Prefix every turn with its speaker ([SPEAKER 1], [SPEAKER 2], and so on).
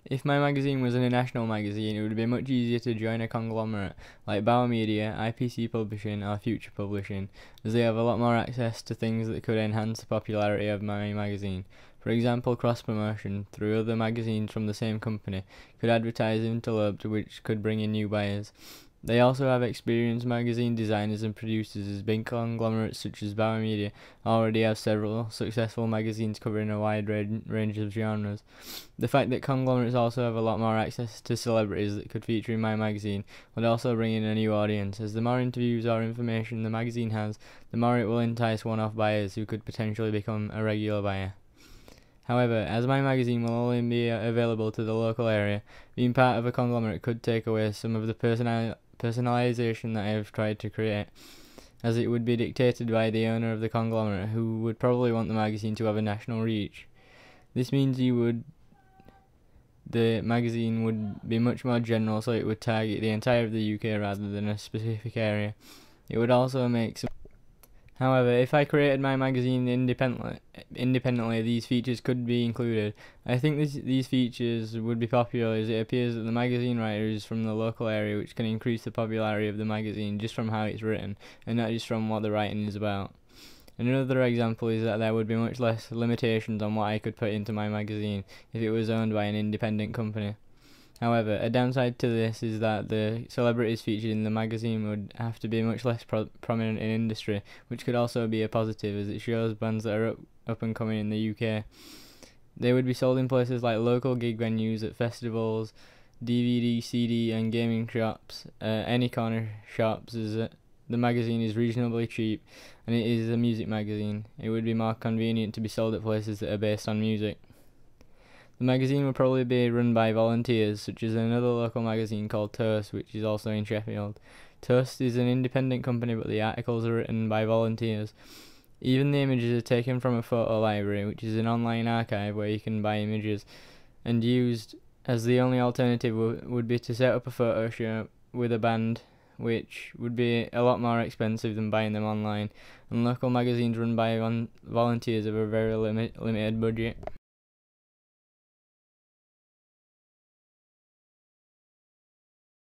[SPEAKER 1] If my magazine was an international magazine, it would be much easier to join a conglomerate like Bauer Media, IPC Publishing, or Future Publishing, as they have a lot more access to things that could enhance the popularity of my magazine. For example, cross-promotion through other magazines from the same company could advertise Interloped, which could bring in new buyers. They also have experienced magazine designers and producers, as big conglomerates such as Bauer Media already have several successful magazines covering a wide range of genres. The fact that conglomerates also have a lot more access to celebrities that could feature in my magazine would also bring in a new audience, as the more interviews or information the magazine has, the more it will entice one-off buyers who could potentially become a regular buyer. However, as my magazine will only be available to the local area, being part of a conglomerate could take away some of the personalization that I have tried to create, as it would be dictated by the owner of the conglomerate, who would probably want the magazine to have a national reach. This means the magazine would be much more general, so it would target the entire of the UK rather than a specific area. It would also make some. However, if I created my magazine independently, these features could be included. I think these features would be popular, as it appears that the magazine writer is from the local area, which can increase the popularity of the magazine just from how it's written, and not just from what the writing is about. Another example is that there would be much less limitations on what I could put into my magazine if it was owned by an independent company. However, a downside to this is that the celebrities featured in the magazine would have to be much less prominent in industry, which could also be a positive, as it shows bands that are up and coming in the UK. They would be sold in places like local gig venues, at festivals, DVD, CD and gaming shops, any corner shops, as the magazine is reasonably cheap and it is a music magazine. It would be more convenient to be sold at places that are based on music. The magazine would probably be run by volunteers, such as another local magazine called Toast, which is also in Sheffield. Toast is an independent company, but the articles are written by volunteers. Even the images are taken from a photo library, which is an online archive where you can buy images, and used as the only alternative would be to set up a photo shoot with a band, which would be a lot more expensive than buying them online, and local magazines run by volunteers have a very limited budget.